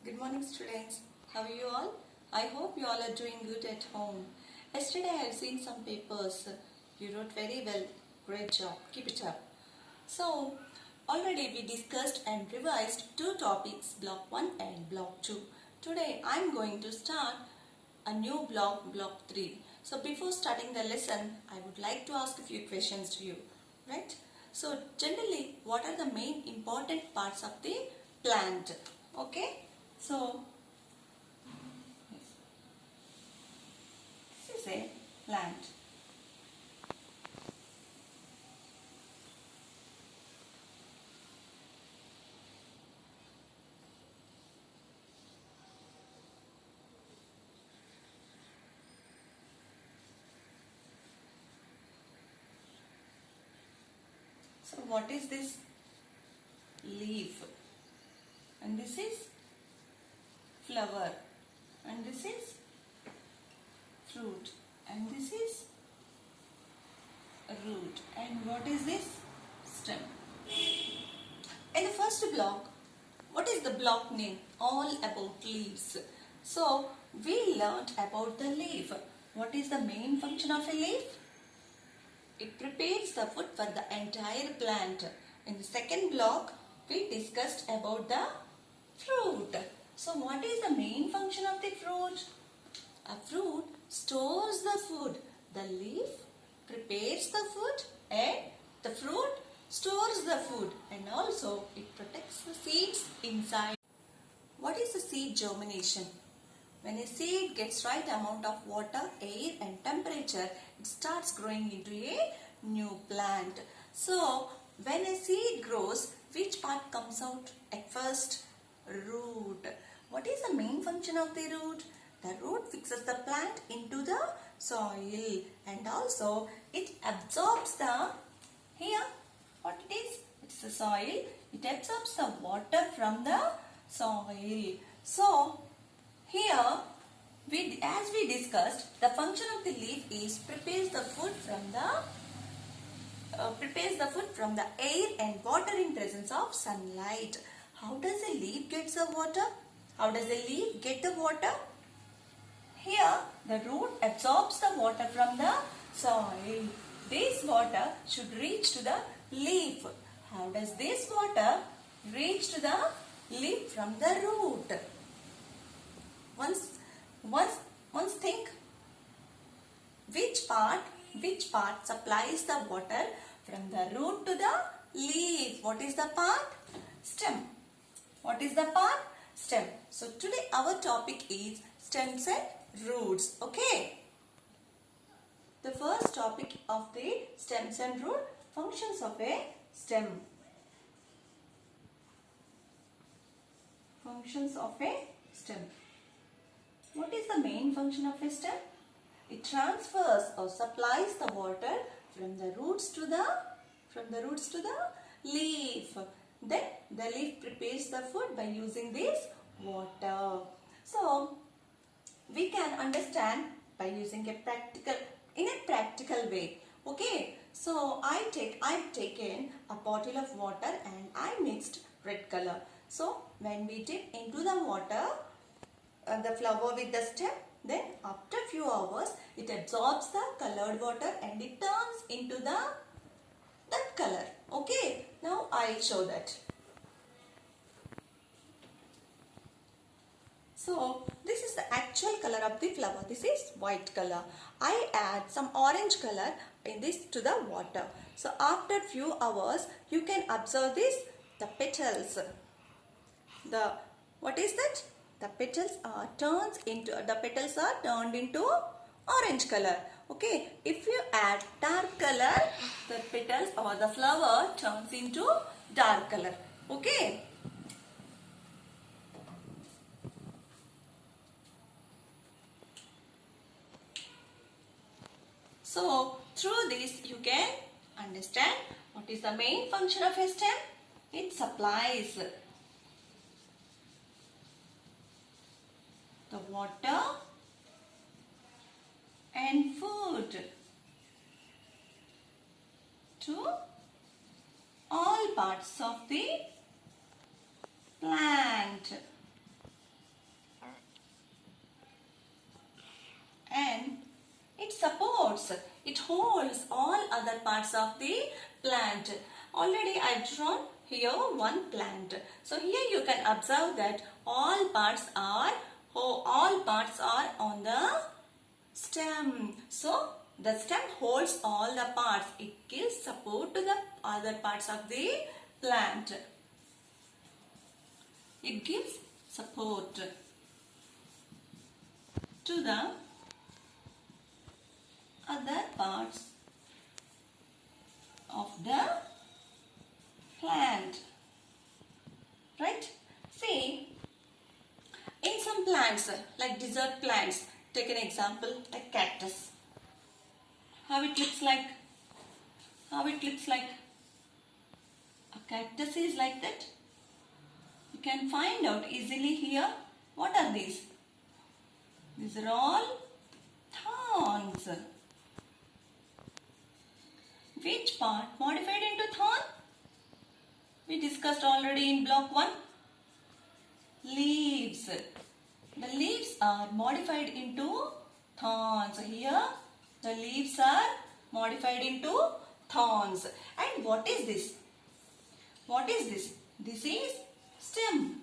Good morning, students. How are you all? I hope you all are doing good at home. Yesterday I have seen some papers. You wrote very well. Great job. Keep it up. So, already we discussed and revised two topics, block 1 and block 2. Today I am going to start a new block, block 3. So, before starting the lesson, I would like to ask a few questions to you. Right? So, generally, what are the main important parts of the plant? Okay? So, this is a plant. So, what is this? Leaf. And this is flower. And this is fruit. And this is root. And what is this? Stem. In the first block, what is the block name? All about leaves. So, we learnt about the leaf. What is the main function of a leaf? It prepares the food for the entire plant. In the second block, we discussed about the fruit. So, what is the main function of the fruit? A fruit stores the food. The leaf prepares the food and the fruit stores the food, and also it protects the seeds inside. What is the seed germination? When a seed gets right amount of water, air and temperature, it starts growing into a new plant. So, when a seed grows, which part comes out at first? Root. What is the main function of the root? The root fixes the plant into the soil, and also it absorbs the, here what it is? It's the soil. It absorbs the water from the soil. So, here, as we discussed, the function of the leaf is prepares the food from the air and water in presence of sunlight. How does a leaf get the water? How does a leaf get the water? Here, the root absorbs the water from the soil. This water should reach to the leaf. How does this water reach to the leaf from the root? Once think, which part supplies the water from the root to the leaf? What is the part? Stem. What is the part? Stem. So today our topic is stems and roots. Okay. The first topic of the stems and root, functions of a stem. Functions of a stem. What is the main function of a stem? It transfers or supplies the water from the roots to the leaf. Then the leaf prepares the food by using this water. So we can understand by using in a practical way. Okay. So I've taken a bottle of water and I mixed red color. So when we dip into the water, the flower with the stem, then after few hours it absorbs the colored water and it turns into that color. Okay, now I'll show that. So this is the actual color of the flower. This is white color. I add some orange color in this to the water. So after few hours you can observe the petals. What is that? The petals are turned into orange color. Okay. If you add dark color, the petals or the flower turns into dark color. Okay. So, through this you can understand what is the main function of a stem. It supplies the water and food to all parts of the plant. holds. It holds all other parts of the plant. Already I've drawn here one plant. So here you can observe that all parts are on the stem. So the stem holds all the parts. It gives support to the other parts of the plant. It gives support to the other parts of the plant. Right? See, in some plants like desert plants, take an example like cactus. How it looks like? A cactus is like that. You can find out easily here. What are these? These are all thorns. Which part modified into thorn? We discussed already in block 1. Leaves. The leaves are modified into thorns. Here the leaves are modified into thorns. And what is this? What is this? This is stem.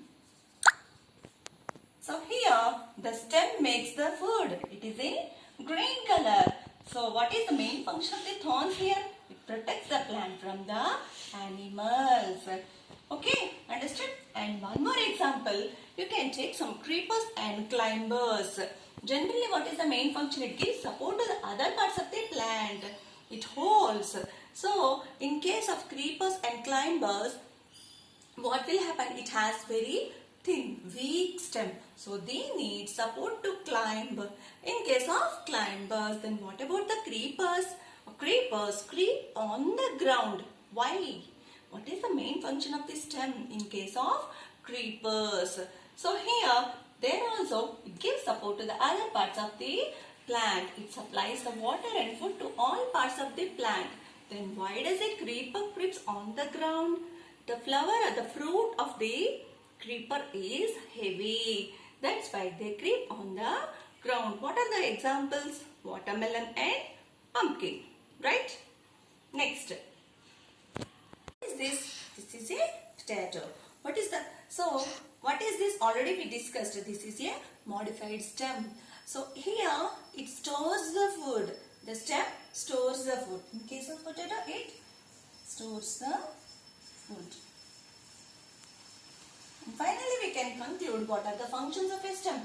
So here the stem makes the food. It is in green color. So what is the main function of the thorns here? It protects the plant from the animals. Okay, understood? And one more example, you can take some creepers and climbers. Generally, what is the main function? It gives support to the other parts of the plant. It holds. So, in case of creepers and climbers, what will happen? It has very thin, weak stem. So, they need support to climb. In case of climbers, then what about the creepers? Creepers creep on the ground. Why? What is the main function of the stem in case of creepers? So here, there also it gives support to the other parts of the plant. It supplies the water and food to all parts of the plant. Then why does a creeper creeps on the ground? The flower or the fruit of the creeper is heavy. That's why they creep on the ground. What are the examples? Watermelon and pumpkin. Right? Next. What is this? This is a potato. What is this? Already we discussed. This is a modified stem. So here it stores the food. The stem stores the food. In case of potato, it stores the food. And finally, we can conclude what are the functions of a stem.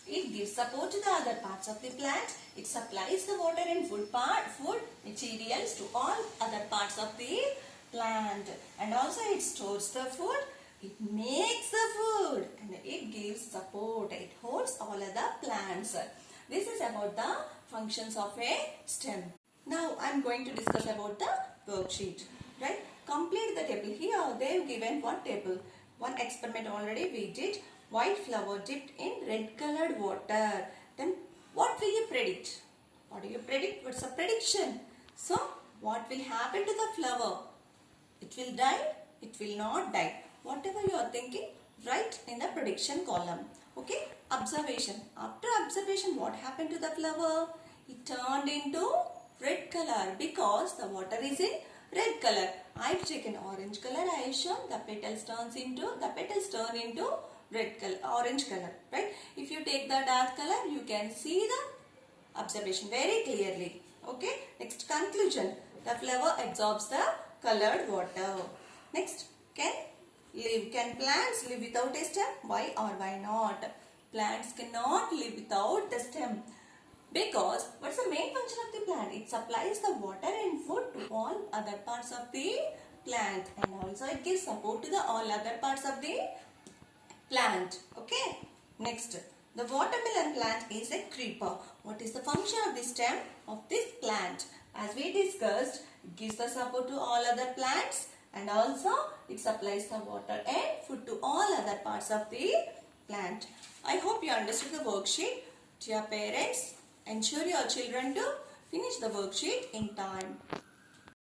It gives support to the other parts of the plant. It supplies the water and food materials to all other parts of the plant. And also it stores the food. It makes the food. And it gives support. It holds all other plants. This is about the functions of a stem. Now I am going to discuss about the worksheet. Right? Complete the table. Here they have given one table. One experiment already we did. White flower dipped in red colored water. Then what will you predict? What do you predict? What's the prediction? So what will happen to the flower? It will die? It will not die. Whatever you are thinking, write in the prediction column. Okay? Observation. After observation, what happened to the flower? It turned into red color because the water is in red color. I've taken orange color. I have shown the petals turn into red color, orange color, right? If you take the dark color, you can see the observation very clearly. Okay. Next, conclusion. The flower absorbs the colored water. Next, can plants live without a stem? Why or why not? Plants cannot live without the stem. Because what's the main function of the plant? It supplies the water and food to all other parts of the plant. And also it gives support to the all other parts of the plant. Okay. Next, the watermelon plant is a creeper. What is the function of the stem of this plant? As we discussed, it gives the support to all other plants and also it supplies the water and food to all other parts of the plant. I hope you understood the worksheet. To your parents, ensure your children to finish the worksheet in time.